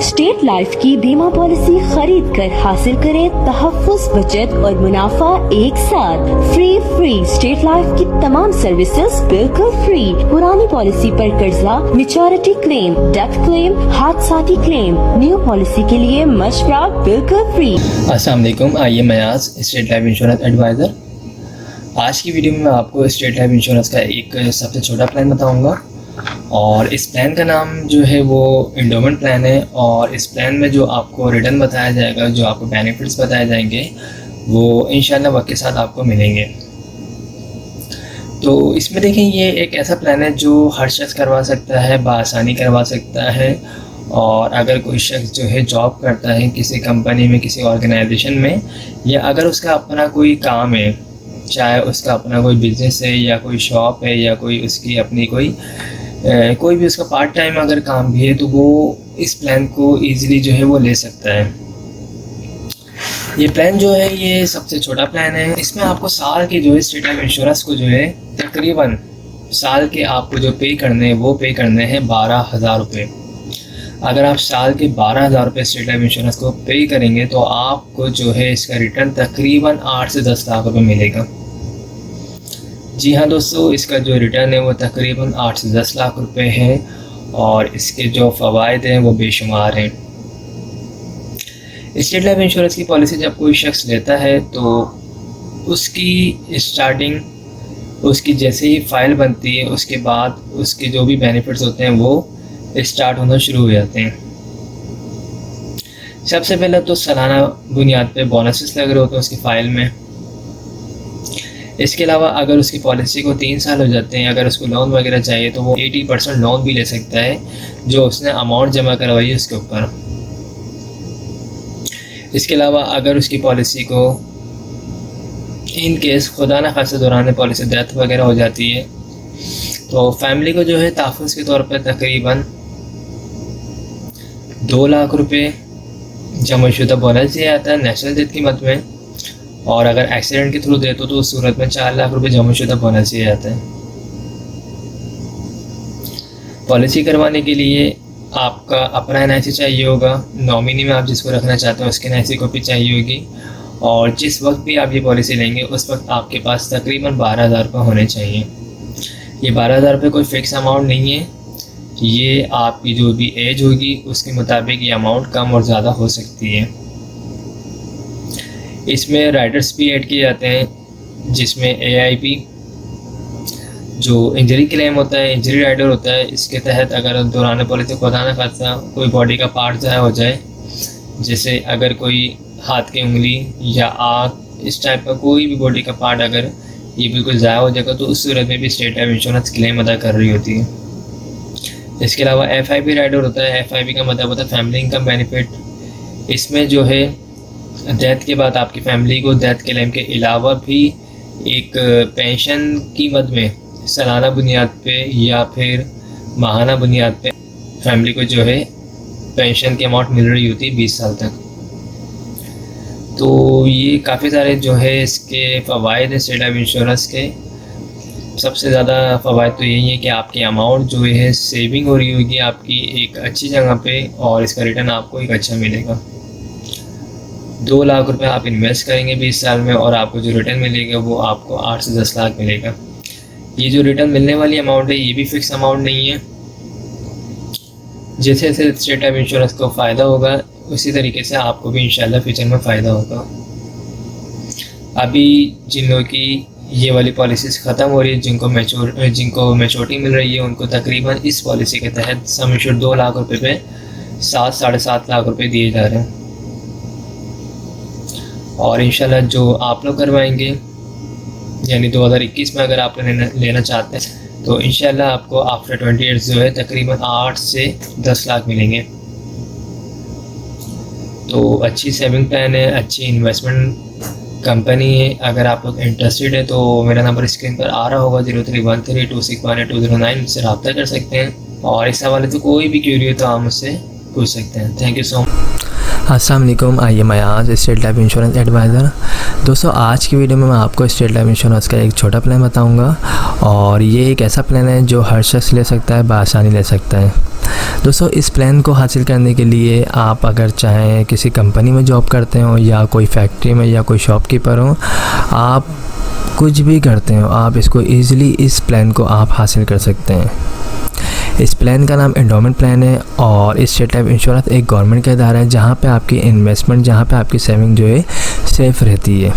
State life की बीमा policy खरीद कर हासिल करें तहफ्फुज़, बचत और मुनाफा एक साथ। फ्री स्टेट लाइफ की तमाम सर्विसेज बिल्कुल फ्री। पुरानी पॉलिसी पर कर्जा, मैच्योरिटी क्लेम, डेथ क्लेम, हादसाती क्लेम, न्यू पॉलिसी के लिए मशवरा बिल्कुल फ्री। अस्सलाम वालेकुम, आइए मैं आज स्टेट लाइफ इंश्योरेंस एडवाइज़र। आज की वीडियो में मैं आपको स्टेट लाइफ इंश्योरेंस का एक सबसे छोटा प्लान बताऊंगा और इस प्लान का नाम जो है वो इंडोमेंट प्लान है। और इस प्लान में जो आपको रिटर्न बताया जाएगा, जो आपको बेनिफिट्स बताए जाएंगे, वो इंशाल्लाह वक्त के साथ आपको मिलेंगे। तो इसमें देखें, ये एक ऐसा प्लान है जो हर शख्स करवा सकता है, बआसानी करवा सकता है। और अगर कोई शख्स जो है जॉब करता है किसी कंपनी में, किसी ऑर्गेनाइजेशन में, या अगर उसका अपना कोई काम है, चाहे उसका अपना कोई बिज़नेस है या कोई शॉप है या कोई उसकी अपनी कोई भी उसका पार्ट टाइम अगर काम भी है, तो वो इस प्लान को ईज़िली जो है वो ले सकता है। ये प्लान जो है ये सबसे छोटा प्लान है। इसमें आपको साल के जो है स्टेट लाइफ इंश्योरेंस को जो है तकरीबन साल के आपको जो पे करने हैं वो पे करने हैं 12,000 रुपये। अगर आप साल के 12,000 रुपये स्टेट लाइफ इंश्योरेंस को पे करेंगे तो आपको जो है इसका रिटर्न तकरीबन 8 से 10 लाख रुपये मिलेगा। जी हाँ दोस्तों, इसका जो रिटर्न है वो तकरीबन 8 से 10 लाख रुपए है और इसके जो फ़वाइद हैं वो बेशुमार हैं। स्टेट लाइफ इंश्योरेंस की पॉलिसी जब कोई शख्स लेता है तो उसकी स्टार्टिंग, उसकी जैसे ही फ़ाइल बनती है उसके बाद उसके जो भी बेनिफिट्स होते हैं वो स्टार्ट होना शुरू हो जाते हैं। सबसे पहले तो सालाना बुनियाद पे बोनसेस लग रहे होते हैं उसकी फ़ाइल में। इसके अलावा अगर उसकी पॉलिसी को 3 साल हो जाते हैं, अगर उसको लोन वगैरह चाहिए तो वो 80% लोन भी ले सकता है जो उसने अमाउंट जमा करवाई है उसके ऊपर। इसके अलावा अगर उसकी पॉलिसी को इन केस खुदा न खास्ता दौरान पॉलिसी डेथ वगैरह हो जाती है तो फैमिली को जो है तहफ़्फ़ुज़ के तौर पर तकरीबन 2 लाख रुपये जमाशुदा बोनस दिया जाता है नेशनल डेथ की मद में। और अगर एक्सीडेंट के थ्रू दे तो उस सूरत में 4 लाख रुपये जमाशुदा बोनस दिया जाता है। पॉलिसी करवाने के लिए आपका अपना NIC चाहिए होगा, नॉमिनी में आप जिसको रखना चाहते हैं उसकी NIC कॉपी चाहिए होगी, और जिस वक्त भी आप ये पॉलिसी लेंगे उस वक्त आपके पास तकरीबन 12,000 रुपये होने चाहिए। ये 12,000 रुपये कोई फ़िक्स अमाउंट नहीं है, ये आपकी जो भी एज होगी उसके मुताबिक ये अमाउंट कम और ज़्यादा हो सकती है। इसमें राइडर्स भी ऐड किए जाते हैं जिसमें AIP जो इंजरी क्लेम होता है, इंजरी राइडर होता है। इसके तहत अगर दौरान पॉलिसी खुदा न खास्ता कोई बॉडी का पार्ट ज़ाया हो जाए, जैसे अगर कोई हाथ की उंगली या आँख, इस टाइप का कोई भी बॉडी का पार्ट अगर ये बिल्कुल ज़ाया हो जाएगा तो उस सूरत में भी स्टेट लाइफ इंश्योरेंस क्लेम अदा कर रही होती है। इसके अलावा FIP राइडर होता है। FIP का मतलब होता है फैमिली इनकम बेनिफिट। इसमें जो है डेथ के बाद आपकी फैमिली को डेथ क्लेम के अलावा भी एक पेंशन की मद में सालाना बुनियाद पे या फिर माहाना बुनियाद पे फैमिली को जो है पेंशन की अमाउंट मिल रही होती है 20 साल तक। तो ये काफ़ी सारे जो है इसके फ़वाइद हैं स्टेट लाइफ इंश्योरेंस के। सबसे ज़्यादा फ़वाइद तो यही है कि आपकी अमाउंट जो है सेविंग हो रही होगी आपकी एक अच्छी जगह पे, और इसका रिटर्न आपको एक अच्छा मिलेगा। 2 लाख रुपए आप इन्वेस्ट करेंगे 20 साल में और आपको जो रिटर्न मिलेगा वो आपको 8 से 10 लाख मिलेगा। ये जो रिटर्न मिलने वाली अमाउंट है ये भी फिक्स अमाउंट नहीं है। जैसे जैसे स्टेट लाइफ इंश्योरेंस को फ़ायदा होगा उसी तरीके से आपको भी इंशाल्लाह फ्यूचर में फ़ायदा होगा। अभी जिन लोगों की ये वाली पॉलिसीज़ ख़त्म हो रही है, जिनको मैच्योरिटी मिल रही है, उनको तकरीबन इस पॉलिसी के तहत सम एश्योर्ड 2 लाख रुपये पे 7 साढ़े 7 लाख रुपये दिए जा रहे हैं। और इंशाल्लाह जो आप लोग करवाएंगे यानी 2021 में अगर आप लेना चाहते हैं तो इंशाल्लाह आपको आफ्टर 20 ईयर्स जो है तकरीबन 8 से 10 लाख मिलेंगे। तो अच्छी सेविंग प्लान है, अच्छी इन्वेस्टमेंट कंपनी है। अगर आप लोग इंटरेस्टेड है तो मेरा नंबर स्क्रीन पर आ रहा होगा 0313261209 से रब्ता कर सकते हैं। और इस हवाले से कोई भी क्यूरी हो तो आप मुझसे पूछ सकते हैं। Thank you so much. अस्सलाम वालेकुम, आइए मैं आज स्टेट लाइफ इंश्योरेंस एडवाइज़र। दोस्तों, आज की वीडियो में मैं आपको स्टेट लाइफ इंश्योरेंस का एक छोटा प्लान बताऊंगा और ये एक ऐसा प्लान है जो हर शख्स ले सकता है, बआसानी ले सकता है। दोस्तों इस प्लान को हासिल करने के लिए आप अगर चाहें किसी कंपनी में जॉब करते हो या कोई फैक्ट्री में या कोई शॉपकीपर हो, आप कुछ भी करते हो, आप इसको ईज़िली इस प्लान को आप हासिल कर सकते हैं। इस प्लान का नाम एंडोमेंट प्लान है और स्टेट लाइफ इंश्योरेंस एक गवर्नमेंट का इदारा है जहाँ पे आपकी इन्वेस्टमेंट, जहाँ पे आपकी सेविंग जो है सेफ़ रहती है।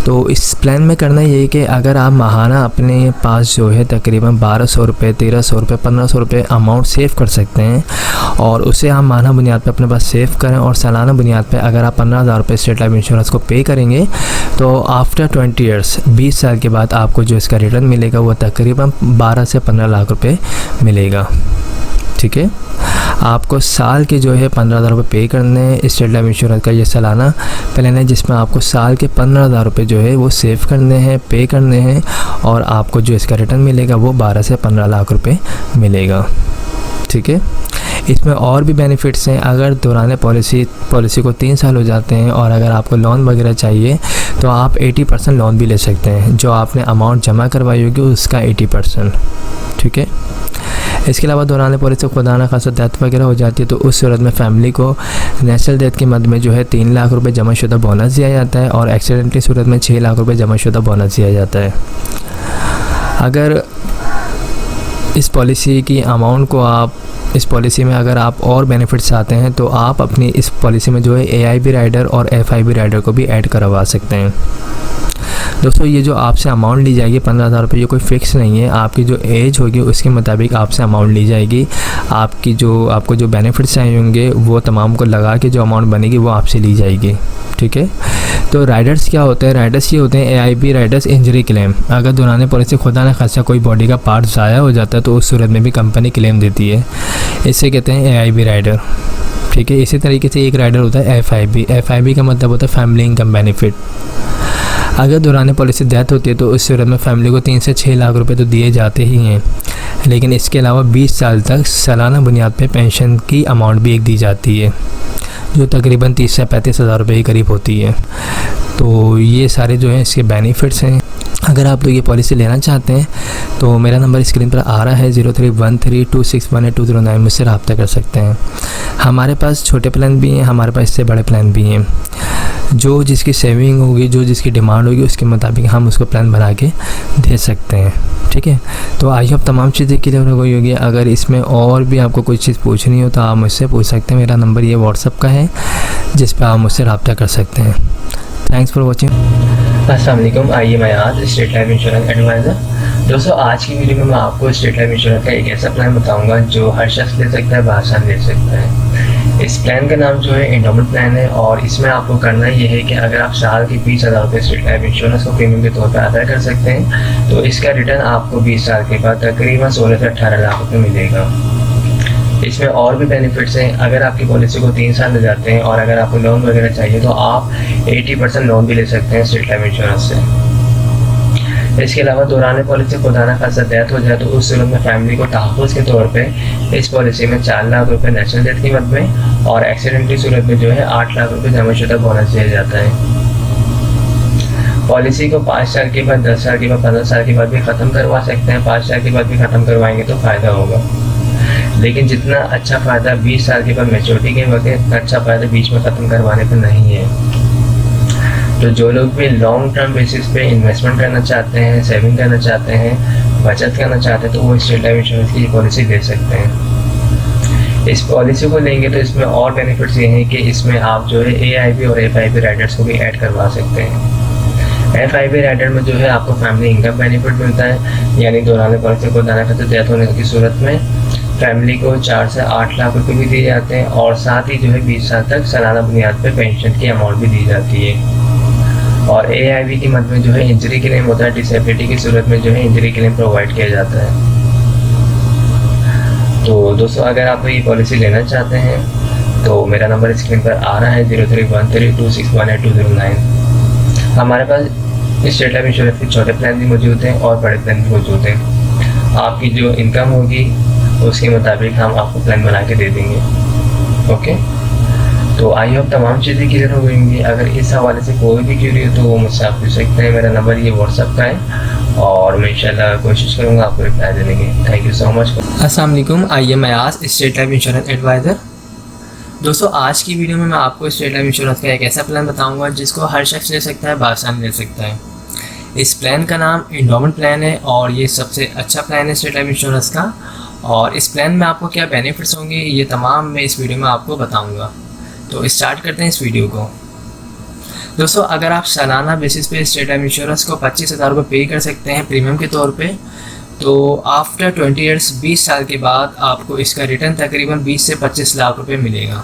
तो इस प्लान में करना ये है कि अगर आप माहाना अपने पास जो है तकरीबन 1200 रुपये, 1300 रुपये, 1500 रुपये अमाउंट सेव कर सकते हैं और उसे आप माहाना बुनियाद पे अपने पास सेव करें और सालाना बुनियाद पे अगर आप 15,000 रुपये स्टेट लाइफ इंश्योरेंस को पे करेंगे तो आफ्टर 20 ईयर्स 20 साल के बाद आपको जो इसका रिटर्न मिलेगा वो तकरीबन 12 से 15 लाख रुपये मिलेगा। ठीक है, आपको साल के जो है 15,000 रुपये पे करने हैं। स्टेट लाइफ इंश्योरेंस का ये सालाना प्लान है जिसमें आपको साल के 15,000 रुपये जो है वो सेव करने हैं, पे करने हैं और आपको जो इसका रिटर्न मिलेगा वो 12 से 15 लाख रुपये मिलेगा। ठीक है, इसमें और भी बेनिफिट्स हैं। अगर दौरान पॉलिसी को 3 साल हो जाते हैं और अगर आपको लोन वगैरह चाहिए तो आप 80% लोन भी ले सकते हैं, जो आपने अमाउंट जमा करवाई होगी उसका 80%। ठीक है, इसके अलावा दौरान पॉलिसी खुदा न खासा डेथ वगैरह हो जाती है तो उस सूरत में फैमिली को नेचुरल डेथ के मद में जो है 3 लाख रुपए जमाशुदा बोनस दिया जाता है और एक्सीडेंटली सूरत में 6 लाख रुपए जमाशुदा बोनस दिया जाता है। अगर इस पॉलिसी की अमाउंट को आप इस पॉलिसी में अगर आप और बेनिफिट्स चाहते हैं तो आप अपनी इस पॉलिसी में जो है AIB राइडर और FIB राइडर को भी ऐड करवा सकते हैं। दोस्तों ये जो आपसे अमाउंट ली जाएगी 15,000 रुपये, ये कोई फ़िक्स नहीं है, आपकी जो एज होगी उसके मुताबिक आपसे अमाउंट ली जाएगी। आपको जो बेनिफिट्स चाहिए होंगे वो तमाम को लगा के जो अमाउंट बनेगी वो आपसे ली जाएगी। ठीक है, तो राइडर्स क्या होते हैं? राइडर्स ये होते हैं AIB राइडर्स इंजरी क्लेम। अगर दौरान पॉलिसी खुदा न खासा कोई बॉडी का पार्ट ज़ाया हो जाता है तो उस सूरत में भी कंपनी क्लेम देती है, इससे कहते हैं AIB राइडर। ठीक है, इसी तरीके से एक राइडर होता है FIB का मतलब होता है फैमिली इनकम बेनिफिट। अगर दौरान पॉलिसी डेथ होती है तो उस सूरत में फैमिली को 3 से 6 लाख रुपए तो दिए जाते ही हैं, लेकिन इसके अलावा 20 साल तक सालाना बुनियाद पे पेंशन की अमाउंट भी एक दी जाती है जो तकरीबन 30 से 35 हज़ार रुपये के करीब होती है। तो ये सारे जो हैं इसके बेनिफिट्स हैं। अगर आप लोग ये पॉलिसी लेना चाहते हैं तो मेरा नंबर स्क्रीन पर आ रहा है 031326182009, मुझसे रब्ता कर सकते हैं। हमारे पास छोटे प्लान भी हैं, हमारे पास इससे बड़े प्लान भी हैं। जो जिसकी सेविंग होगी, जो जिसकी डिमांड होगी उसके मुताबिक हम उसको प्लान बना के दे सकते हैं। ठीक है, तो आई होप तमाम चीज़ें क्लियर हो गई होगी। अगर इसमें और भी आपको कोई चीज़ पूछनी हो तो आप मुझसे पूछ सकते हैं। मेरा नंबर ये व्हाट्सअप का है जिस पर आप मुझसे रब्ता कर सकते हैं। Thanks for watching. अस्सलाम वालेकुम, आइए मैं आज स्टेट लाइफ इंश्योरेंस एडवाइज़र। दोस्तों आज की वीडियो में मैं आपको स्टेट लाइफ इंश्योरेंस का एक ऐसा प्लान बताऊंगा जो हर शख्स ले सकता है, बासानी ले सकता है। इस प्लान का नाम जो है एंडोमेंट प्लान है और इसमें आपको करना ये है कि अगर आप साल के 20,000 रुपये स्टेट लाइफ इंश्योरेंस को प्रीमियम के तौर पर अदा कर सकते हैं तो इसका रिटर्न आपको 20 साल के बाद तकरीबन 16 से 18 लाख रुपये मिलेगा। इसमें और भी बेनिफिट्स हैं। अगर आपकी पॉलिसी को 3 साल ले जाते हैं और अगर आपको लोन वगैरह चाहिए तो आप 80% लोन भी ले सकते हैं स्टेट लाइफ इंश्योरेंस से। इसके अलावा दौरान पॉलिसी खुदा न खासा डेथ हो जाए तो उस सूरत में फैमिली को तहफ़्फ़ुज़ के तौर पे इस पॉलिसी में 4 लाख रुपए नेचुरल डेथ की मद में और एक्सीडेंटली सूरत में जो है 8 लाख रुपए जमाशुदा बोनस दिया जाता है। पॉलिसी को 5 साल के बाद, 10 साल के बाद, 15 साल के बाद भी ख़त्म करवा सकते हैं। 5 साल के बाद भी ख़त्म करवाएंगे तो फ़ायदा होगा, लेकिन जितना अच्छा फ़ायदा 20 साल के बाद मैच्योरिटी के वक्त, इतना अच्छा फ़ायदा बीच में ख़त्म करवाने पर नहीं है। तो जो लोग भी लॉन्ग टर्म बेसिस पे इन्वेस्टमेंट करना चाहते हैं, सेविंग करना चाहते हैं, बचत करना चाहते हैं तो वो स्टेट लाइफ इंश्योरेंस की पॉलिसी ले सकते हैं। इस पॉलिसी को लेंगे तो इसमें और बेनिफिट्स ये हैं कि इसमें आप जो है AIB और FIB राइडर्स को भी ऐड करवा सकते हैं। FIB राइडर में जो है आपको फैमिली इनकम बेनिफिट मिलता है, यानी दौरान पॉलिसी को दाना खाते डेथ होने की सूरत में फैमिली को 4 से 8 लाख रुपए भी दिए जाते हैं और साथ ही जो है 20 साल तक सालाना बुनियाद पर पेंशन की अमाउंट भी दी जाती है। और AIB की मद में जो है इंजरी क्लेम होता है, डिसेबिलिटी की सूरत में जो है इंजरी क्लेम प्रोवाइड किया जाता है। तो दोस्तों अगर आप ये पॉलिसी लेना चाहते हैं तो मेरा नंबर स्क्रीन पर आ रहा है 031326182009। हमारे पास स्टेट लाइफ इंश्योरेंस के छोटे प्लान भी मौजूद हैं और बड़े प्लान भी मौजूद हैं। आपकी जो इनकम होगी उसके मुताबिक हम आपको प्लान बना के दे देंगे। ओके, तो आई होप तमाम चीज़ें क्लियर हो गई होंगी। अगर इस हवाले से कोई भी क्यूरी हो तो वो मुझसे आप पूछ सकते हैं। मेरा नंबर ये व्हाट्सअप का है और मैं इंशाल्लाह कोशिश करूँगा आपको रिप्लाई देने की। Thank you so much. अस्सलाम वालेकुम, I am Ayaz, State Life Insurance advisor. दोस्तों, आज की वीडियो में मैं आपको स्टेट लाइफ इंश्योरेंस का एक ऐसा प्लान बताऊंगा जिसको हर शख्स ले सकता है, बासानी ले सकता है। इस प्लान का नाम एंडोमेंट प्लान है और ये सबसे अच्छा प्लान है स्टेट लाइफ इंश्योरेंस का। और इस प्लान में आपको क्या बेनिफिट्स होंगे ये तमाम मैं इस वीडियो में आपको बताऊँगा। तो स्टार्ट करते हैं इस वीडियो को। दोस्तों, अगर आप सालाना बेसिस पे स्टेट लाइफ इंश्योरेंस को 25,000 रुपये पे कर सकते हैं प्रीमियम के तौर पे, तो आफ्टर 20 ईयर्स 20 साल के बाद आपको इसका रिटर्न तकरीबन 20 से 25 लाख रुपए मिलेगा।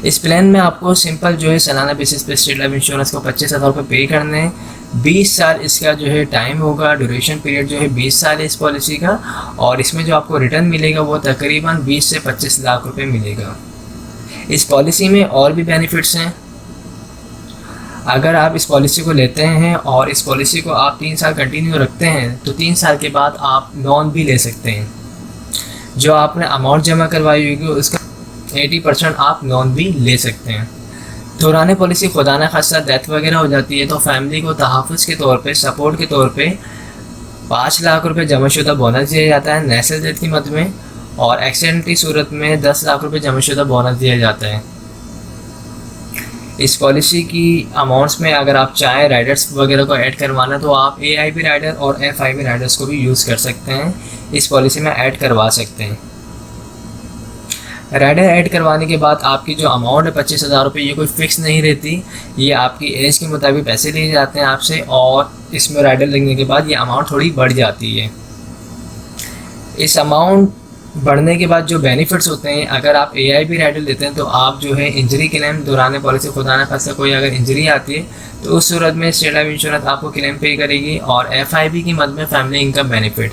इस प्लान में आपको सिंपल जो है सालाना बेसिस पे स्टेट लाइफ इंश्योरेंस को 25,000 रुपये पे करने हैं। 20 साल इसका जो है टाइम होगा, ड्यूरेशन पीरियड जो है 20 साल है इस पॉलिसी का। और इसमें जो आपको रिटर्न मिलेगा वो तकरीबन 20 से 25 लाख रुपए मिलेगा। इस पॉलिसी में और भी बेनिफिट्स हैं। अगर आप इस पॉलिसी को लेते हैं और इस पॉलिसी को आप 3 साल कंटिन्यू रखते हैं तो 3 साल के बाद आप लोन भी ले सकते हैं। जो आपने अमाउंट जमा करवाई होगी उसका 80% आप लोन भी ले सकते हैं। दौरान पॉलिसी खुदा न खास्ता डेथ वगैरह हो जाती है तो फैमिली को तहफ़्फ़ुज़ के तौर पे, सपोर्ट के तौर पे 5 लाख रुपए जमाशुदा बोनस दिया जाता है नेचुरल डेथ की मद में, और एक्सीडेंट की सूरत में 10 लाख रुपए जमाशुदा बोनस दिया जाता है। इस पॉलिसी की अमाउंट्स में अगर आप चाहें राइडर्स वगैरह को ऐड करवाना तो आप AIB राइडर और FIB राइडर्स को भी यूज़ कर सकते हैं, इस पॉलिसी में ऐड करवा सकते हैं। राइडर ऐड करवाने के बाद आपकी जो अमाउंट है 25,000 रुपये, ये कोई फ़िक्स नहीं रहती, ये आपकी एज के मुताबिक पैसे लिए जाते हैं आपसे, और इसमें राइडर लगने के बाद ये अमाउंट थोड़ी बढ़ जाती है। इस अमाउंट बढ़ने के बाद जो बेनिफिट्स होते हैं, अगर आप AIB राइडर लेते हैं तो आप जो है इंजरी क्लेम दौरान पॉलिसी खुदा न खास्ता कोई अगर इंजरी आती है तो उस सूरत में स्टेट लाइफ इंश्योरेंस आपको क्लेम पे करेगी। और FIB की मद में फैमिली इनकम बेनिफिट,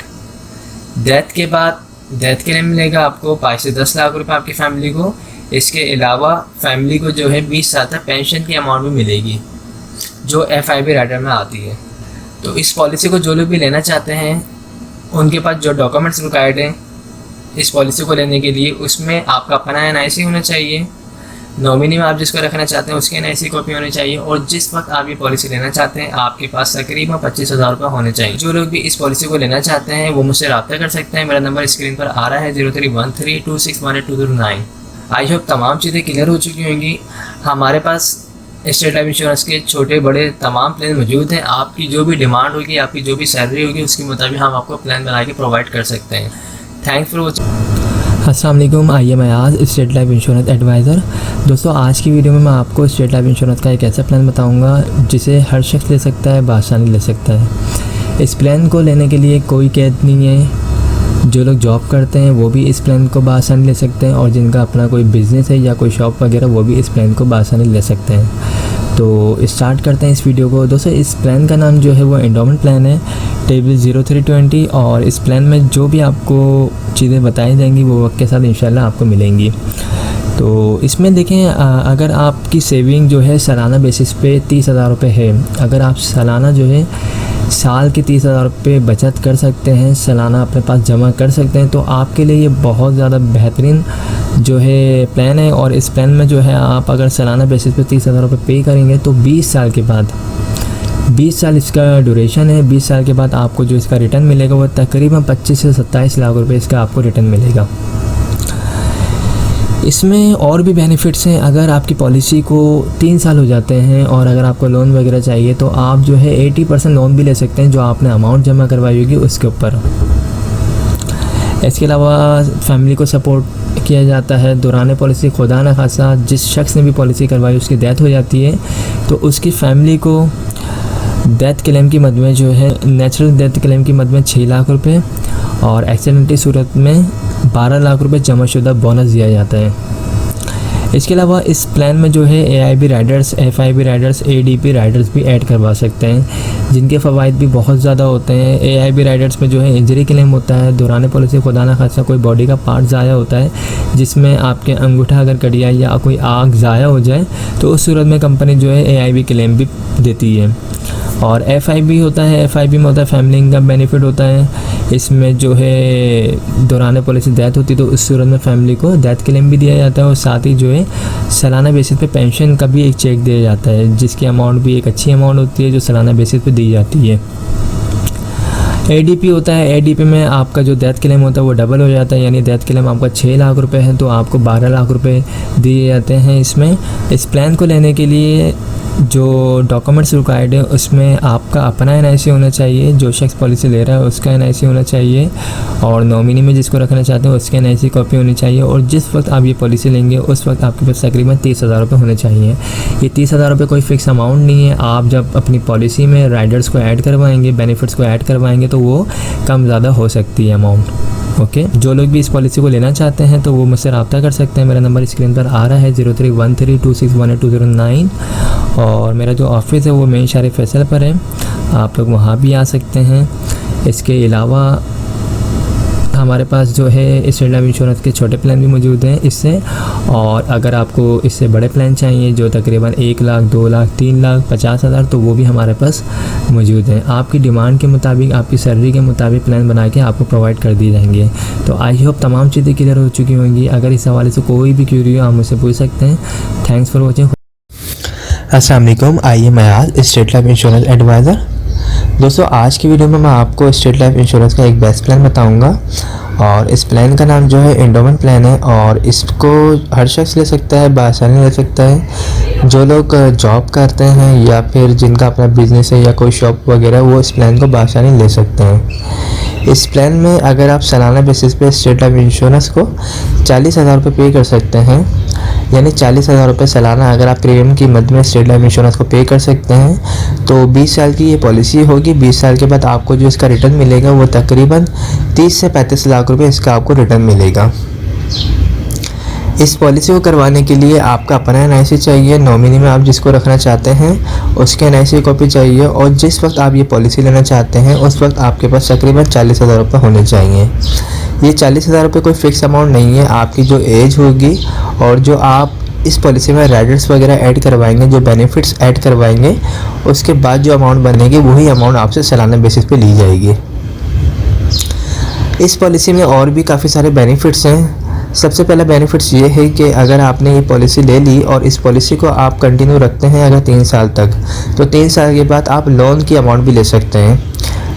डेथ के बाद डेथ क्लेम मिलेगा आपको 5 से 10 लाख रुपए आपकी फैमिली को। इसके अलावा फैमिली को जो है 20 साल तक पेंशन की अमाउंट भी मिलेगी जो FIB राइडर में आती है। तो इस पॉलिसी को जो लोग भी लेना चाहते हैं उनके पास जो डॉक्यूमेंट्स रिक्वायर्ड हैं इस पॉलिसी को लेने के लिए, उसमें आपका अपना NIC होना चाहिए, नॉमिनी में आप जिसको रखना चाहते हैं उसकी NIC कॉपी होनी चाहिए, और जिस वक्त आप ये पॉलिसी लेना चाहते हैं आपके पास तकरीबन 25,000 रुपये होने चाहिए। जो लोग भी इस पॉलिसी को लेना चाहते हैं वो मुझसे रब्ता कर सकते हैं। मेरा नंबर स्क्रीन पर आ रहा है 031326182009। आई होप तमाम चीज़ें क्लियर हो चुकी होंगी। हमारे पास स्टेट लाइफ इंश्योरेंस के छोटे बड़े तमाम प्लान मौजूद हैं। आपकी जो भी डिमांड होगी, आपकी जो भी सैलरी होगी उसके मुताबिक हम आपको प्लान बना के प्रोवाइड कर सकते हैं। Thanks for watching. अस्सलाम वालेकुम, I am Ayaz, State Life Insurance advisor. दोस्तों, आज की वीडियो में मैं आपको स्टेट लाइफ इंश्योरेंस का एक ऐसा प्लान बताऊंगा जिसे हर शख्स ले सकता है, बासानी ले सकता है। इस प्लान को लेने के लिए कोई कैद नहीं है। जो लोग जॉब करते हैं वो भी इस प्लान को बासानी ले सकते हैं, और जिनका अपना कोई बिज़नेस है या कोई शॉप वगैरह वो भी इस प्लान को बासानी ले सकते हैं। तो स्टार्ट करते हैं इस वीडियो को। दोस्तों, इस प्लान का नाम जो है वो एंडोमेंट प्लान है, टेबल 0320। और इस प्लान में जो भी आपको चीज़ें बताई जाएंगी वो वक्त के साथ इंशाल्लाह आपको मिलेंगी। तो इसमें देखें, अगर आपकी सेविंग जो है सालाना बेसिस पे 30,000 रुपये है, अगर आप सालाना जो है साल के 30,000 रुपये बचत कर सकते हैं, सालाना अपने पास जमा कर सकते हैं, तो आपके लिए ये बहुत ज़्यादा बेहतरीन जो है प्लान है। और इस प्लान में जो है आप अगर सालाना बेसिस पे 30,000 रुपये पे करेंगे तो 20 साल के बाद, 20 साल इसका ड्यूरेशन है, 20 साल के बाद आपको जो इसका रिटर्न मिलेगा वो तकरीबन 25 से 27 लाख रुपये इसका आपको रिटर्न मिलेगा। इसमें और भी बेनिफिट्स हैं। अगर आपकी पॉलिसी को 3 साल हो जाते हैं और अगर आपको लोन वगैरह चाहिए तो आप जो है 80% लोन भी ले सकते हैं जो आपने अमाउंट जमा करवाई होगी उसके ऊपर। इसके अलावा फैमिली को सपोर्ट किया जाता है। दौरान पॉलिसी खुदा न खासा जिस शख्स ने भी पॉलिसी करवाई उसकी डेथ हो जाती है तो उसकी फैमिली को डेथ क्लेम की मद में जो है नेचुरल डेथ क्लेम की मद में 6 लाख रुपए और एक्सीडेंट की सूरत में 12 लाख रुपए जमाशुदा बोनस दिया जाता है। इसके अलावा इस प्लान में जो है AIB Riders, FIB Riders, ADP Riders भी ऐड करवा सकते हैं जिनके फ़वाइद भी बहुत ज़्यादा होते हैं। AIB राइडर्स में जो है इंजरी क्लेम होता है, दौरान पॉलिसी खुदा न खासा कोई बॉडी का पार्ट ज़ाया होता है जिसमें आपके अंगूठा अगर कट जाए या कोई आग ज़ाया हो जाए तो उस सूरत में कंपनी जो है AIB क्लेम भी देती है। और FIB होता है, FIB में होता है फैमिली इनकम बेनिफिट होता है। इसमें जो है दौरान पॉलिसी डेथ होती है तो उस सूरत में फैमिली को डेथ क्लेम भी दिया जाता है और साथ ही जो है सालाना बेसिस पे पेंशन का भी एक चेक दिया जाता है, जिसकी अमाउंट भी एक अच्छी अमाउंट होती है जो सालाना बेसिस पे दी जाती है। ADP होता है, ADP में आपका जो डेथ क्लेम होता है वो डबल हो जाता है, यानी डेथ क्लेम आपका 6 लाख रुपए है तो आपको 12 लाख रुपए दिए जाते हैं। इसमें इस प्लान को लेने के लिए जो डॉक्यूमेंट्स रिक्वायर्ड है उसमें आपका अपना NIC होना चाहिए, जो शख्स पॉलिसी ले रहा है उसका NIC होना चाहिए, और नॉमिनी में जिसको रखना चाहते हैं उसके NIC कॉपी होनी चाहिए, और जिस वक्त आप ये पॉलिसी लेंगे उस वक्त आपके पास तकरीबन 30,000 रुपये होने चाहिए। ये 30,000 रुपये कोई फ़िक्स अमाउंट नहीं है, आप जब अपनी पॉलिसी में राइडर्स को ऐड करवाएंगे, बेनिफिट्स को ऐड करवाएंगे तो वो कम ज़्यादा हो सकती है अमाउंट। ओके, जो लोग भी इस पॉलिसी को लेना चाहते हैं तो वो मुझसे रब्ता कर सकते हैं। मेरा नंबर स्क्रीन पर आ रहा है 03132618 और मेरा जो ऑफिस है वो मेन शहर फैसल पर है, आप लोग वहाँ भी आ सकते हैं। इसके अलावा हमारे पास जो है स्टेट लाइफ इंश्योरेंस के छोटे प्लान भी मौजूद हैं इससे, और अगर आपको इससे बड़े प्लान चाहिए जो तकरीबन 1 लाख, 2 लाख, 3 लाख 50,000 तो वो भी हमारे पास मौजूद हैं। आपकी डिमांड के मुताबिक, आपकी सैलरी के मुताबिक प्लान बना के आपको प्रोवाइड कर दिए जाएंगे। तो आई होप तमाम चीज़ें क्लियर हो चुकी होंगी। अगर इस हवाले से कोई भी क्यूरी हो आप मुझसे पूछ सकते हैं। Thanks for watching. अस्सलाम वालेकुम, आइए मैं आज स्टेट लाइफ इंश्योरेंस एडवाइज़र। दोस्तों आज की वीडियो में मैं आपको स्टेट लाइफ इंश्योरेंस का एक बेस्ट प्लान बताऊंगा, और इस प्लान का नाम जो है एंडोमेंट प्लान है, और इसको हर शख्स ले सकता है, बआसानी ले सकता है। जो लोग जॉब करते हैं या फिर जिनका अपना बिजनेस है या कोई शॉप वगैरह, वो इस प्लान को बआसानी ले सकते हैं। इस प्लान में अगर आप सालाना बेसिस पे स्टेट लाइफ इंश्योरेंस को 40,000 रुपये पे कर सकते हैं, यानी 40,000 रुपये सालाना अगर आप प्रीमियम की मद में स्टेट लाइफ इंश्योरेंस को पे कर सकते हैं तो 20 साल की ये पॉलिसी होगी। 20 साल के बाद आपको जो इसका रिटर्न मिलेगा वो तकरीबन 30 से 35 लाख रुपये इसका आपको रिटर्न मिलेगा। इस पॉलिसी को करवाने के लिए आपका अपना NIC चाहिए, नॉमिनी में आप जिसको रखना चाहते हैं उसके NIC कॉपी चाहिए, और जिस वक्त आप ये पॉलिसी लेना चाहते हैं उस वक्त आपके पास तकरीबन 40,000 रुपये होने चाहिए। ये 40,000 रुपये कोई फ़िक्स अमाउंट नहीं है, आपकी जो एज होगी और जो आप इस पॉलिसी में राइडर्स वगैरह ऐड करवाएंगे, जो बेनिफिट्स ऐड करवाएंगे, उसके बाद जो अमाउंट बनेगी वही अमाउंट आपसे सालाना बेसिस पे ली जाएगी। इस पॉलिसी में और भी काफ़ी सारे बेनिफिट्स हैं। सबसे पहला बेनिफिट्स ये है कि अगर आपने ये पॉलिसी ले ली और इस पॉलिसी को आप कंटिन्यू रखते हैं अगर 3 साल तक, तो 3 साल के बाद आप लोन की अमाउंट भी ले सकते हैं।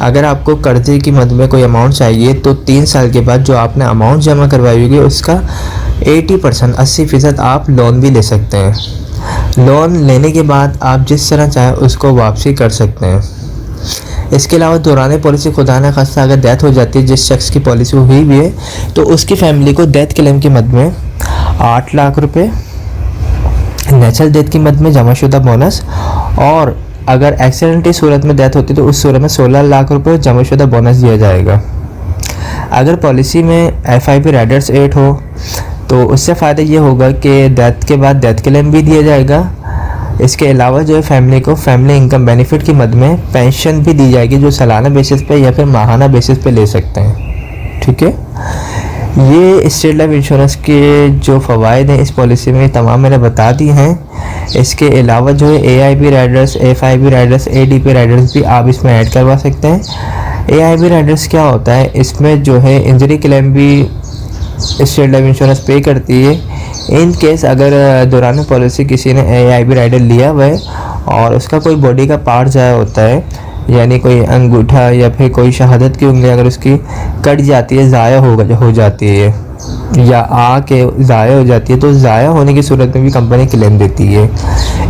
अगर आपको कर्जे की मद में कोई अमाउंट चाहिए तो 3 साल के बाद जो आपने अमाउंट जमा करवाई होगी उसका 80% 80% आप लोन भी ले सकते हैं। लोन लेने के बाद आप जिस तरह चाहें उसको वापसी कर सकते हैं। इसके अलावा दौरान पॉलिसी खुदा न खास्ता अगर डेथ हो जाती है, जिस शख्स की पॉलिसी हुई भी है, तो उसकी फैमिली को डेथ क्लेम की मद में 8 लाख रुपए, नेचुरल डेथ की मद में जमाशुदा बोनस, और अगर एक्सीडेंटली सूरत में डेथ होती है तो उस सूरत में 16 लाख रुपए जमाशुदा बोनस दिया जाएगा। अगर पॉलिसी में FIP राइडर्स एड हो तो उससे फ़ायदा ये होगा कि डेथ के बाद डेथ क्लेम भी दिया जाएगा। इसके अलावा जो है फैमिली को फैमिली इनकम बेनिफिट की मद में पेंशन भी दी जाएगी, जो सालाना बेसिस पे या फिर माहाना बेसिस पे ले सकते हैं। ठीक है, ये स्टेट लाइफ इंश्योरेंस के जो फ़वाइद हैं इस पॉलिसी में तमाम मैंने बता दी हैं। इसके अलावा जो है AIP Riders, FIP Riders, ADP Riders भी आप इसमें ऐड करवा सकते हैं। AIP राइडर्स क्या होता है, इसमें जो है इंजरी क्लेम भी स्टेट लाइफ इंश्योरेंस पे करती है। इन केस अगर दौरान पॉलिसी किसी ने AIP राइडर लिया हुआ है और उसका कोई बॉडी का पार्ट ज़ाया होता है, यानी कोई अंगूठा या फिर कोई शहादत की उंगली अगर उसकी कट जाती है, ज़ाया हो जाती है या आके ज़ाया हो जाती है, तो ज़ाया होने की सूरत में भी कंपनी क्लेम देती है।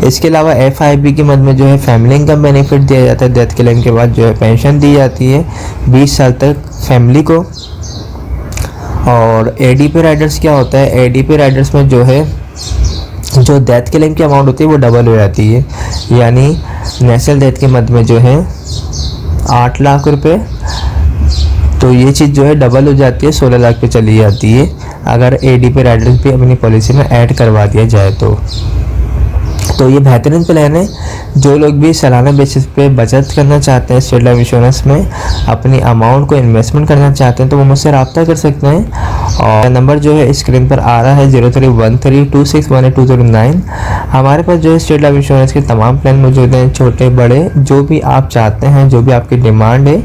इसके अलावा FIP की मद में जो है फैमिली इनकम बेनिफिट दिया जाता है। डेथ क्लेम के बाद जो है पेंशन दी जाती है 20 साल तक फैमिली को। और ADP राइडर्स क्या होता है, ADP राइडर्स में जो है जो डेथ क्लेम की अमाउंट होती है वो डबल हो जाती है, यानी नेशनल डेथ की मद में जो है 8 लाख रुपए, तो ये चीज़ जो है डबल हो जाती है, 16 लाख पे चली जाती है अगर ADP राइडर्स भी अपनी पॉलिसी में ऐड करवा दिया जाए तो ये बेहतरीन प्लान है। जो लोग भी सालाना बेसिस पे बचत करना चाहते हैं स्टेट लाइफ इंश्योरेंस में, अपनी अमाउंट को इन्वेस्टमेंट करना चाहते हैं, तो वो मुझसे रब्ता कर सकते हैं। और नंबर जो है स्क्रीन पर आ रहा है 0313261809। हमारे पास जो है स्टेट लाइफ इंश्योरेंस के तमाम प्लान मौजूद हैं, छोटे बड़े, जो भी आप चाहते हैं, जो भी आपकी डिमांड है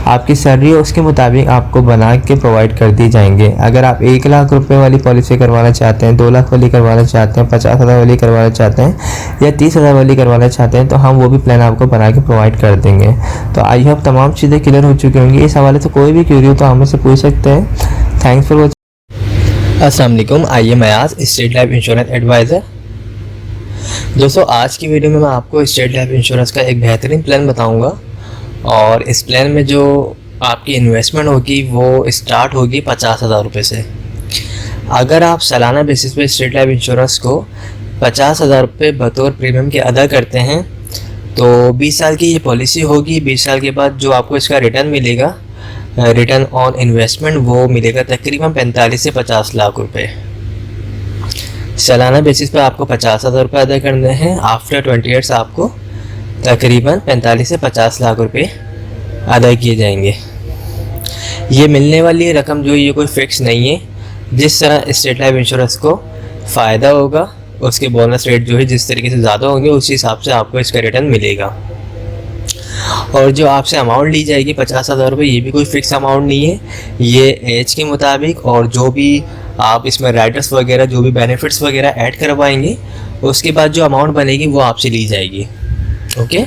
आपकी सैलरी है उसके मुताबिक आपको बना के प्रोवाइड कर दी जाएंगे। अगर आप 1 लाख रुपए वाली पॉलिसी करवाना चाहते हैं, 2 लाख वाली करवाना चाहते हैं, 50,000 वाली करवाना चाहते हैं या 30,000 वाली करवाना चाहते हैं तो हम वो भी प्लान आपको बना के प्रोवाइड कर देंगे। तो आई होप तमाम चीज़ें क्लियर हो चुकी होंगी। इस हवाले से कोई भी क्यूरी हो तो हमसे पूछ सकते हैं। Thanks for watching. अस्सलाम वालेकुम, आइए मैं आज स्टेट लाइफ इंश्योरेंस एडवाइज़र। दोस्तों, आज की वीडियो में मैं आपको स्टेट लाइफ इंश्योरेंस का एक बेहतरीन प्लान बताऊंगा और इस प्लान में जो आपकी इन्वेस्टमेंट होगी वो स्टार्ट होगी 50,000 रुपये से। अगर आप सालाना बेसिस पे स्टेट लाइफ इंश्योरेंस को 50,000 रुपये बतौर प्रीमियम के अदा करते हैं तो 20 साल की ये पॉलिसी होगी। 20 साल के बाद जो आपको इसका रिटर्न मिलेगा, रिटर्न ऑन इन्वेस्टमेंट, वो मिलेगा तकरीबन 45 से 50 लाख रुपए। सालाना बेसिस पे आपको 50,000 रुपये अदा करने हैं। आफ्टर 20 ईयर्स आपको तकरीबन 45 से 50 लाख रुपए अदा किए जाएंगे। ये मिलने वाली रकम जो ये कोई फिक्स नहीं है। जिस तरह स्टेट लाइफ इंश्योरेंस को फ़ायदा होगा उसके बोनस रेट जो है जिस तरीके से ज़्यादा होंगे उसी हिसाब से आपको इसका रिटर्न मिलेगा। और जो आपसे अमाउंट ली जाएगी 50,000 रुपये, ये भी कोई फिक्स अमाउंट नहीं है। ये एज के मुताबिक और जो भी आप इसमें राइडर्स वगैरह जो भी बेनिफिट्स वगैरह ऐड करवाएंगे उसके बाद जो अमाउंट बनेगी वो आपसे ली जाएगी। ओके,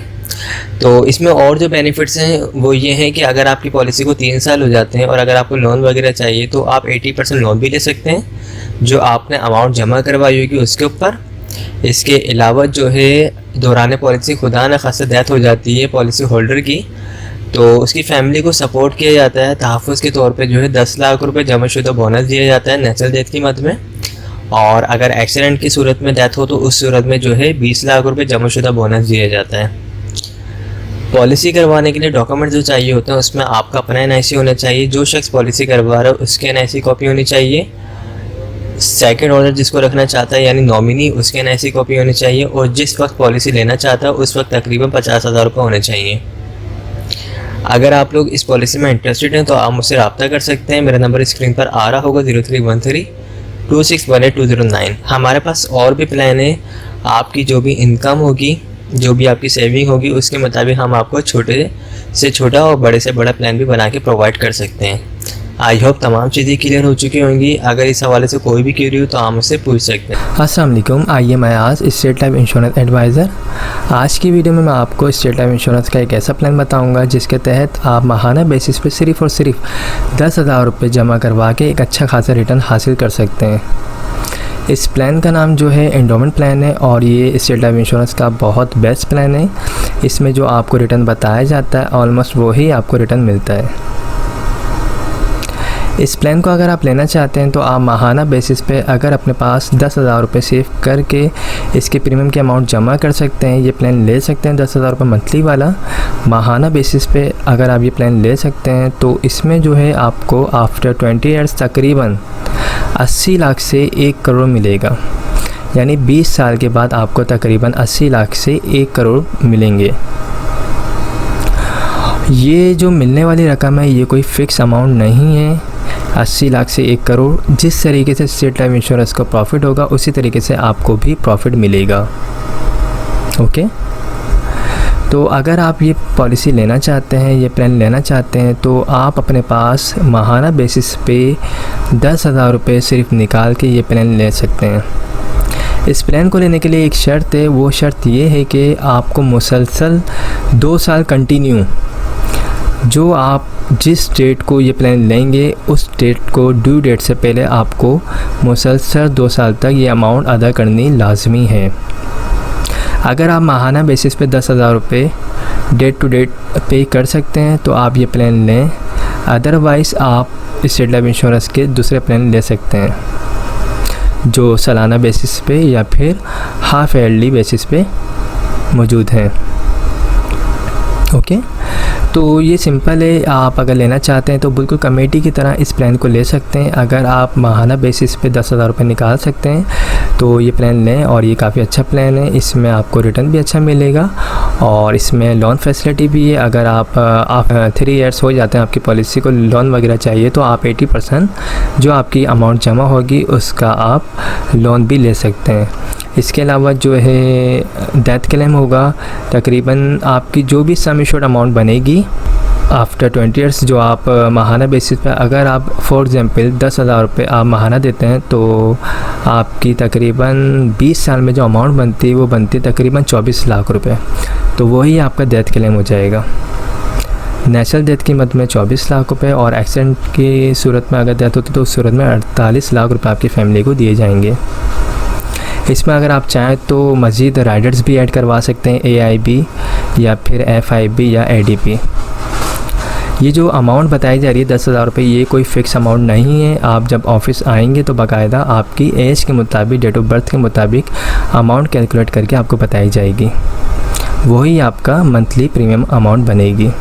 तो इसमें और जो बेनिफिट्स हैं वो ये हैं कि अगर आपकी पॉलिसी को 3 साल हो जाते हैं और अगर आपको लोन वगैरह चाहिए तो आप 80% लोन भी ले सकते हैं जो आपने अमाउंट जमा करवाई होगी उसके ऊपर। इसके अलावा जो है दौरान पॉलिसी खुदा न खासा डेथ हो जाती है पॉलिसी होल्डर की तो उसकी फैमिली को सपोर्ट किया जाता है। तहफ़्फ़ुज़ के तौर पे जो है 10 लाख रुपए जमाशुदा बोनस दिया जाता है नेचुरल डेथ की मद में, और अगर एक्सीडेंट की सूरत में डेथ हो तो उस सूरत में जो है 20 लाख रुपए जमाशुदा बोनस दिया जाता है। पॉलिसी करवाने के लिए डॉक्यूमेंट जो चाहिए होते हैं उसमें आपका अपना NIC होना चाहिए। जो शख्स पॉलिसी करवा रहा है उसके NIC कॉपी होनी चाहिए। सेकंड ऑर्डर जिसको रखना चाहता है यानी नॉमिनी, उसके NIC कॉपी होनी चाहिए। और जिस वक्त पॉलिसी लेना चाहता है उस वक्त तकरीबन 50,000 रुपये होने चाहिए। अगर आप लोग इस पॉलिसी में इंटरेस्टेड हैं तो आप मुझसे रब्ता कर सकते हैं। मेरा नंबर स्क्रीन पर आ रहा होगा 03132618 हमारे पास और भी प्लान है। आपकी जो भी इनकम होगी, जो भी आपकी सेविंग होगी उसके मुताबिक हम आपको छोटे से छोटा और बड़े से बड़ा प्लान भी बना के प्रोवाइड कर सकते हैं। आई होप तमाम चीज़ें क्लियर हो चुकी होंगी। अगर इस हवाले से कोई भी क्यूरी हो तो आप मुझसे पूछ सकते हैं। अस्सलाम वालेकुम, आइए मैं आज स्टेट लाइफ इंश्योरेंस एडवाइज़र। आज की वीडियो में मैं आपको स्टेट लाइफ इंश्योरेंस का एक ऐसा प्लान बताऊंगा जिसके तहत आप माहाना बेसिस पे सिर्फ़ और सिर्फ 10,000 रुपये जमा करवा के एक अच्छा खासा रिटर्न हासिल कर सकते हैं। इस प्लान का नाम जो है एंडोमेंट प्लान है और ये स्टेट लाइफ इंश्योरेंस का बहुत बेस्ट प्लान है। इसमें जो आपको रिटर्न बताया जाता है ऑलमोस्ट वही आपको रिटर्न मिलता है। इस प्लान को अगर आप लेना चाहते हैं तो आप माहाना बेसिस पे अगर अपने पास 10,000 रुपये सेव करके इसके प्रीमियम के अमाउंट जमा कर सकते हैं। ये प्लान ले सकते हैं 10,000 रुपये मंथली वाला। माहाना बेसिस पे अगर आप ये प्लान ले सकते हैं तो इसमें जो है आपको आफ्टर 20 ईयर्स तकरीबन 80 लाख से 1 करोड़ मिलेगा। यानी 20 साल के बाद आपको तकरीबन 80 लाख से 1 करोड़ मिलेंगे। ये जो मिलने वाली रकम है ये कोई फ़िक्स अमाउंट नहीं है। 80 लाख से 1 करोड़ जिस तरीके से स्टेट लाइफ इंश्योरेंस को प्रॉफिट होगा उसी तरीके से आपको भी प्रॉफिट मिलेगा। ओके, तो अगर आप ये पॉलिसी लेना चाहते हैं, ये प्लान लेना चाहते हैं तो आप अपने पास माहाना बेसिस पे 10,000 रुपये सिर्फ निकाल के ये प्लान ले सकते हैं। इस प्लान को लेने के लिए एक शर्त है, वो शर्त ये है कि आपको मुसलसल 2 साल कंटिन्यू जो आप जिस डेट को ये प्लान लेंगे उस डेट को ड्यू डेट से पहले आपको मुसलसल 2 साल तक ये अमाउंट अदा करनी लाजमी है। अगर आप माहाना बेसिस पे 10,000 रुपये डेट टू डेट पे कर सकते हैं तो आप ये प्लान लें। अदरवाइज़ आप स्टेट लाइफ इंश्योरेंस के दूसरे प्लान ले सकते हैं जो सालाना बेसिस पे या फिर हाफ ईयरली बेसिस पे मौजूद हैं। ओके, तो ये सिंपल है। आप अगर लेना चाहते हैं तो बिल्कुल कमेटी की तरह इस प्लान को ले सकते हैं। अगर आप माहाना बेसिस पे 10,000 रुपये निकाल सकते हैं तो ये प्लान लें और ये काफ़ी अच्छा प्लान है। इसमें आपको रिटर्न भी अच्छा मिलेगा और इसमें लोन फैसिलिटी भी है। अगर आप 3 ईयर्स हो जाते हैं आपकी पॉलिसी को लोन वगैरह चाहिए तो आप 80% जो आपकी अमाउंट जमा होगी उसका आप लोन भी ले सकते हैं। इसके अलावा जो है डेथ क्लेम होगा, तकरीबन आपकी जो भी सम एश्योर्ड अमाउंट बनेगी आफ्टर 20 ईयर्स जो आप माहाना बेसिस पे अगर आप फॉर एग्ज़ाम्पल 10,000 रुपये आप माहाना देते हैं तो आपकी तकरीबन 20 साल में जो अमाउंट बनती है वो बनती है तकरीबन 24 लाख रुपए। तो वही आपका डेथ क्लेम हो जाएगा। नेचुरल डेथ की मद में 24 लाख रुपए और एक्सीडेंट की सूरत में अगर डेथ होती तो उस सूरत में 48 लाख रुपए आपकी फैमिली को दिए जाएंगे। इसमें अगर आप चाहें तो मज़ीद राइडर्स भी ऐड करवा सकते हैं, AIB या फिर FIB या ADP। ये जो अमाउंट बताई जा रही है 10,000 रुपये, ये कोई फ़िक्स अमाउंट नहीं है। आप जब ऑफिस आएंगे तो बाकायदा आपकी एज के मुताबिक, डेट ऑफ बर्थ के मुताबिक अमाउंट कैलकुलेट करके आपको बताई जाएगी, वही आपका मंथली प्रीमियम अमाउंट बनेगी।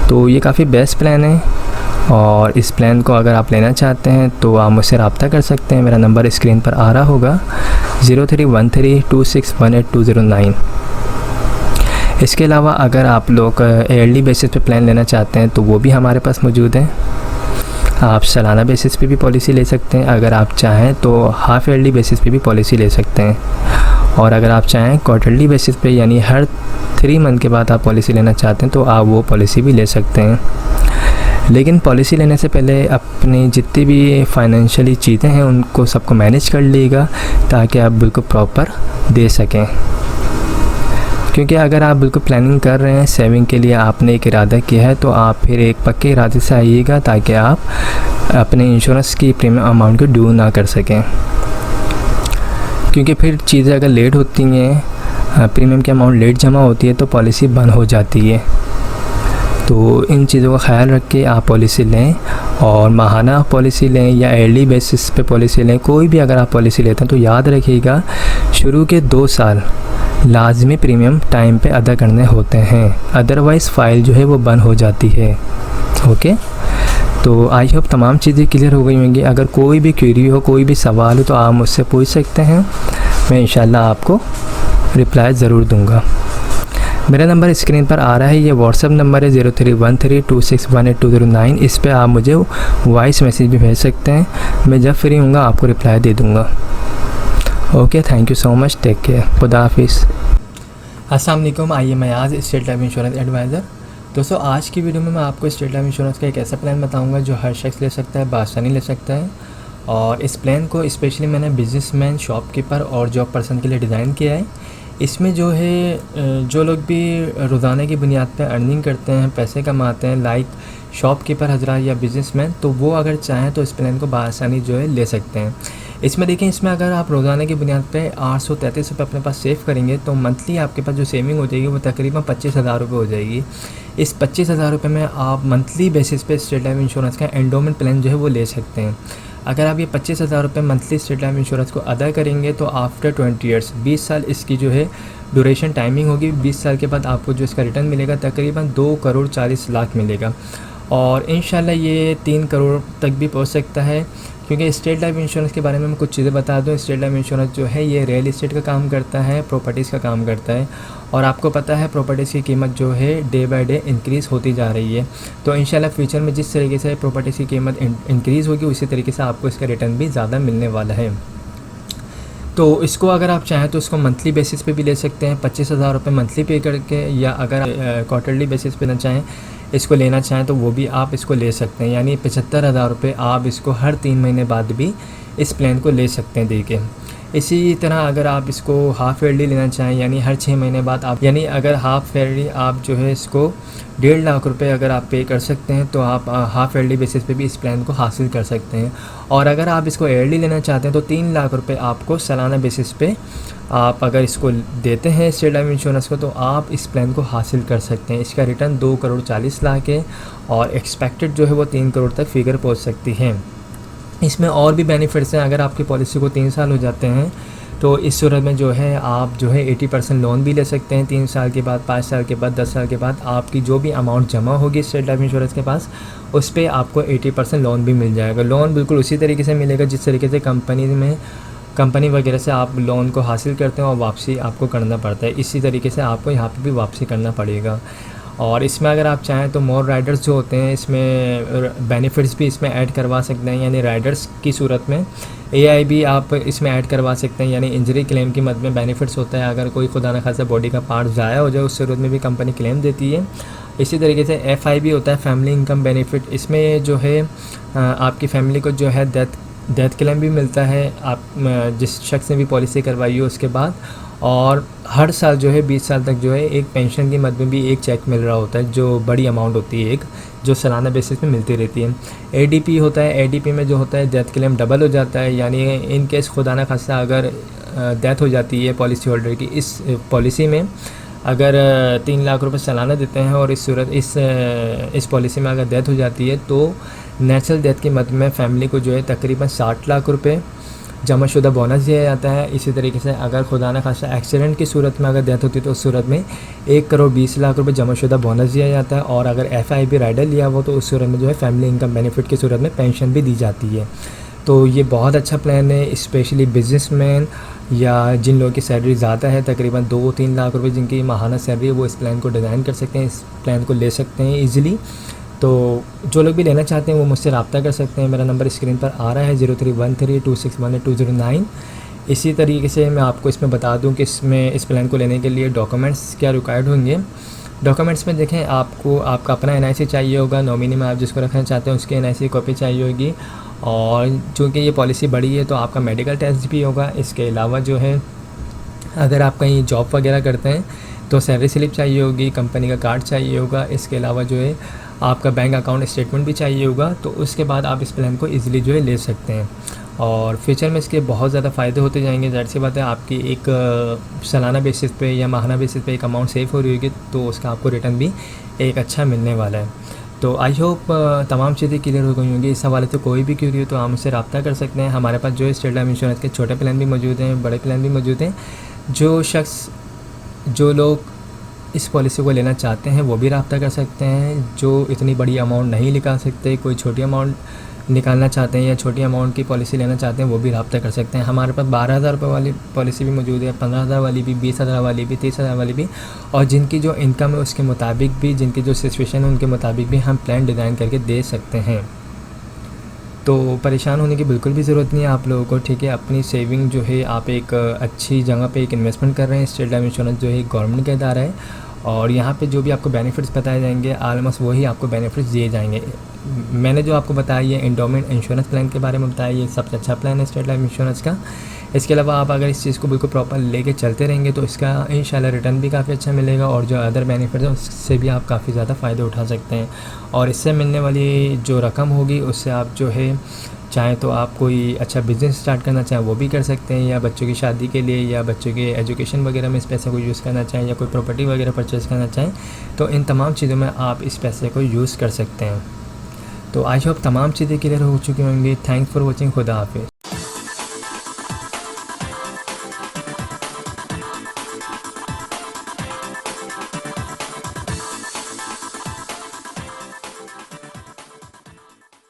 तो ये काफ़ी बेस्ट प्लान है और इस प्लान को अगर आप लेना चाहते हैं तो आप मुझसे रब्ता कर सकते हैं। मेरा नंबर स्क्रीन पर आ रहा होगा 031326182009। इसके अलावा अगर आप लोग ईयरली बेसिस पे प्लान लेना चाहते हैं तो वो भी हमारे पास मौजूद है। आप सालाना बेसिस पे भी पॉलिसी ले सकते हैं, अगर आप चाहें तो हाफ़ ईयरली बेसिस पे भी पॉलिसी ले सकते हैं, और अगर आप चाहें क्वार्टरली बेसिस पे यानी हर 3 मंथ के बाद आप पॉलिसी लेना चाहते हैं तो आप वो पॉलिसी भी ले सकते हैं। लेकिन पॉलिसी लेने से पहले अपनी जितनी भी फाइनेंशियली चीज़ें हैं उनको सबको मैनेज कर लीजिएगा ताकि आप बिल्कुल प्रॉपर दे सकें। क्योंकि अगर आप बिल्कुल प्लानिंग कर रहे हैं, सेविंग के लिए आपने एक इरादा किया है, तो आप फिर एक पक्के इरादे से आइएगा ताकि आप अपने इंश्योरेंस की प्रीमियम अमाउंट को ड्यू ना कर सकें। क्योंकि फिर चीज़ें अगर लेट होती हैं, प्रीमियम की अमाउंट लेट जमा होती है तो पॉलिसी बंद हो जाती है। तो इन चीज़ों का ख्याल रख के आप पॉलिसी लें, और माहाना पॉलिसी लें या ईयरली बेसिस पे पॉलिसी लें, कोई भी अगर आप पॉलिसी लेते हैं तो याद रखिएगा शुरू के 2 साल लाजमी प्रीमियम टाइम पे अदा करने होते हैं, अदरवाइज़ फ़ाइल जो है वो बंद हो जाती है। ओके, तो आई होप तमाम चीज़ें क्लियर हो गई होंगी। अगर कोई भी क्वेरी हो, कोई भी सवाल हो तो आप मुझसे पूछ सकते हैं, मैं इंशाल्लाह आपको रिप्लाई ज़रूर दूंगा। मेरा नंबर स्क्रीन पर आ रहा है, ये व्हाट्सअप नंबर है 031326182009। इस पे आप मुझे वॉइस मैसेज भी भेज सकते हैं, मैं जब फ्री हूँगा आपको रिप्लाई दे दूँगा। Okay, thank you so much, take care, खुदा हाफिज़। अस्सलाम वालेकुम, आइए मैं आज स्टेट लाइफ इंश्योरेंस एडवाइज़र। दोस्तों, आज की वीडियो में मैं आपको स्टेट लाइफ इंश्योरेंस का एक ऐसा प्लान बताऊंगा जो हर शख्स ले सकता है, बासानी ले सकता है। और इस प्लान को स्पेशली मैंने बिजनेसमैन, शॉपकीपर और जॉब पर्सन के लिए डिज़ाइन किया है। इसमें जो है जो लोग भी रोज़ाना की बुनियाद पर अर्निंग करते हैं, पैसे कमाते हैं, लाइक शॉपकीपर हजरा या बिजनेसमैन, तो वो अगर चाहें तो इस प्लान को बासानी जो है ले सकते हैं। इसमें देखें, इसमें अगर आप रोज़ाना की बुनियाद पे 833 रुपये अपने पास सेव करेंगे तो मंथली आपके पास जो सेविंग हो जाएगी वो तकरीबन 25,000 रुपये हो जाएगी। इस 25,000 रुपये में आप मंथली बेसिस पे स्टेट लाइफ इंश्योरेंस का एंडोमेंट प्लान जो है वो ले सकते हैं। अगर आप ये 25,000 रुपये मंथली स्टेट लाइफ इंश्योरेंस को अदा करेंगे तो आफ्टर 20 ईयर्स 20 साल इसकी जो है ड्यूरेशन टाइमिंग होगी। 20 साल के बाद आपको जो इसका रिटर्न मिलेगा तकरीबन 2,40,00,000 मिलेगा, और इंशाल्लाह ये 3 करोड़ तक भी पहुंच सकता है। क्योंकि स्टेट लाइफ इंश्योरेंस के बारे में मैं कुछ चीज़ें बता दूं। स्टेट लाइफ इंश्योरेंस जो है ये रियल इस्टेट का काम करता है, प्रॉपर्टीज़ का काम करता है, और आपको पता है प्रॉपर्टीज़ की कीमत जो है डे बाय डे इंक्रीज़ होती जा रही है। तो इंशाल्लाह फ्यूचर में जिस तरीके से प्रॉपर्टीज़ की कीमत इंक्रीज़ होगी उसी तरीके से आपको इसका रिटर्न भी ज़्यादा मिलने वाला है। तो इसको अगर आप चाहें तो इसको मंथली बेसिस पे भी ले सकते हैं, 25,000 रुपये मंथली पे करके, या अगर क्वार्टरली बेसिस पे ना चाहें इसको लेना चाहें तो वो भी आप इसको ले सकते हैं। यानी 75,000 रुपये आप इसको हर 3 महीने बाद भी इस प्लान को ले सकते हैं देके। इसी तरह अगर आप इसको हाफ़ ईयरली लेना चाहें यानी हर 6 महीने बाद आप, यानी अगर हाफ़ ईयरली आप जो है इसको 1.5 लाख रुपए अगर आप पे कर सकते हैं तो आप हाफ़ ईयरली बेसिस पे भी इस प्लान को हासिल कर सकते हैं। और अगर आप इसको ईयरली लेना चाहते हैं तो 3 लाख रुपए आपको सालाना बेसिस पे आप अगर इसको देते हैं स्टेट लाइफ इंश्योरेंस को तो आप इस प्लान को हासिल कर सकते हैं। इसका रिटर्न 2,40,00,000 है और एक्सपेक्टेड जो है वो 3 करोड़ तक फिगर पहुँच सकती है। इसमें और भी बेनिफिट्स हैं। अगर आपकी पॉलिसी को 3 साल हो जाते हैं तो इस सूरत में जो है आप जो है 80% लोन भी ले सकते हैं। 3 साल के बाद, 5 साल के बाद, 10 साल के बाद आपकी जो भी अमाउंट जमा होगी स्टेट लाइफ इंश्योरेंस के पास उस पर आपको 80% लोन भी मिल जाएगा। लोन बिल्कुल उसी तरीके से मिलेगा जिस तरीके से कंपनी वगैरह से आप लोन को हासिल करते हैं और वापसी आपको करना पड़ता है, इसी तरीके से आपको यहाँ पे भी वापसी करना पड़ेगा। और इसमें अगर आप चाहें तो मोर राइडर्स जो होते हैं इसमें बेनिफिट्स भी इसमें ऐड करवा सकते हैं। यानी राइडर्स की सूरत में AI भी आप इसमें ऐड करवा सकते हैं, यानी इंजरी क्लेम की मद में बेनिफिट्स होता है। अगर कोई खुदा न खासा बॉडी का पार्ट ज़ाया हो जाए उस सूरत में भी कंपनी क्लेम देती है। इसी तरीके से FI होता है, फैमिली इनकम बेनिफिट। इसमें जो है आपकी फैमिली को जो है डेथ क्लेम भी मिलता है, आप जिस शख्स ने भी पॉलिसी करवाई हो उसके बाद। और हर साल जो है 20 साल तक जो है एक पेंशन की मद में भी एक चेक मिल रहा होता है, जो बड़ी अमाउंट होती है, एक जो सालाना बेसिस पे मिलती रहती है। ADP होता है, ADP में जो होता है डेथ क्लेम डबल हो जाता है, यानी इन केस खुदा न खास्ता अगर डेथ हो जाती है पॉलिसी होल्डर की, इस पॉलिसी में अगर 3 लाख रुपए सालाना देते हैं और इस पॉलिसी में अगर डेथ हो जाती है तो नेचुरल डेथ की मद में फैमिली को जो है तकरीबन 60 लाख रुपए जमाशुदा बोनस दिया जाता है। इसी तरीके से अगर खुदा न खास्ता एक्सीडेंट की सूरत में अगर डेथ होती है तो उस सूरत में 1 करोड़ 20 लाख रुपए जमाशुदा बोनस दिया जाता है। और अगर FIP राइडर लिया हो तो उस सूरत में जो है फैमिली इनकम बेनिफिट की सूरत में पेंशन भी दी जाती है। तो ये बहुत अच्छा प्लान है, स्पेशली बिजनेसमैन या जिन लोगों की सैलरी ज़्यादा है, तकरीबन 2-3 लाख रुपए जिनकी माहाना सैलरी है, वो इस प्लान को डिज़ाइन कर सकते हैं, इस प्लान को ले सकते हैं ईज़िली। तो जो लोग भी लेना चाहते हैं वो मुझसे रब्ता कर सकते हैं। मेरा नंबर स्क्रीन पर आ रहा है 0313261209। इसी तरीके से मैं आपको इसमें बता दूं कि इस प्लान को लेने के लिए डॉक्यूमेंट्स क्या रिक्वायर्ड होंगे। डॉक्यूमेंट्स में देखें, आपको आपका अपना NIC चाहिए होगा, नॉमिनी में आप जिसको रखना चाहते हैं उसकी NIC कॉपी चाहिए होगी। और चूँकि ये पॉलिसी बड़ी है तो आपका मेडिकल टेस्ट भी होगा। इसके अलावा जो है अगर आप कहीं जॉब वगैरह करते हैं तो सैलरी स्लिप चाहिए होगी, कंपनी का कार्ड चाहिए होगा। इसके अलावा जो है आपका बैंक अकाउंट स्टेटमेंट भी चाहिए होगा। तो उसके बाद आप इस प्लान को ईज़िली जो है ले सकते हैं। और फ्यूचर में इसके बहुत ज़्यादा फ़ायदे होते जाएंगे। ज़ाहिर सी बात है, आपकी एक सालाना बेसिस पे या माहाना बेसिस पे एक अमाउंट सेव हो रही होगी तो उसका आपको रिटर्न भी एक अच्छा मिलने वाला है। तो आई होप तमाम चीज़ें क्लियर हो गई होंगी। इस हवाले से कोई भी क्यूरी हो तो आप मुझसे रब्ता कर सकते हैं। हमारे पास जो है स्टेट लाइफ इंश्योरेंस के छोटे प्लान भी मौजूद हैं, बड़े प्लान भी मौजूद हैं। जो लोग इस पॉलिसी को लेना चाहते हैं वो भी रब्ता कर सकते हैं। जो इतनी बड़ी अमाउंट नहीं निकाल सकते, कोई छोटी अमाउंट निकालना चाहते हैं या छोटी अमाउंट की पॉलिसी लेना चाहते हैं वो भी रब्ता कर सकते हैं। हमारे पास 12,000 रुपये वाली पॉलिसी भी मौजूद है, 15,000 वाली भी, 20,000 वाली भी, 30,000 वाली भी। और जिनकी जो इनकम है उसके मुताबिक भी, जिनकी जो सिचुएशन है उनके मुताबिक भी हम प्लान डिज़ाइन करके दे सकते हैं। तो परेशान होने की बिल्कुल भी ज़रूरत नहीं है आप लोगों को, ठीक है। अपनी सेविंग जो है आप एक अच्छी जगह पे एक इन्वेस्टमेंट कर रहे हैं। स्टेट लाइफ इंश्योरेंस जो है गवर्नमेंट का इदारा है और यहाँ पे जो भी आपको बेनिफिट्स बताए जाएंगे आलमोस्ट वही आपको बेनिफिट्स दिए जाएंगे। मैंने जो आपको बताया है एंडोमेंट इंश्योरेंस प्लान के बारे में बताया, ये सबसे अच्छा प्लान है स्टेट लाइफ इंश्योरेंस का। इसके अलावा आप अगर इस चीज़ को बिल्कुल प्रॉपर लेके चलते रहेंगे तो इसका इंशाल्लाह रिटर्न भी काफ़ी अच्छा मिलेगा और जो अदर बेनिफिट्स हैं उससे भी आप काफ़ी ज़्यादा फ़ायदे उठा सकते हैं। और इससे मिलने वाली जो रकम होगी उससे आप जो है चाहें तो आप कोई अच्छा बिज़नेस स्टार्ट करना चाहें वो भी कर सकते हैं, या बच्चों की शादी के लिए या बच्चों के एजुकेशन वगैरह में इस पैसे को यूज़ करना चाहें, या कोई प्रॉपर्टी वगैरह परचेज़ करना चाहें तो इन तमाम चीज़ों में आप इस पैसे को यूज़ कर सकते हैं। तो आई होप तमाम चीज़ें क्लियर हो चुकी होंगी। Thanks for watching. खुदा हाफिज़।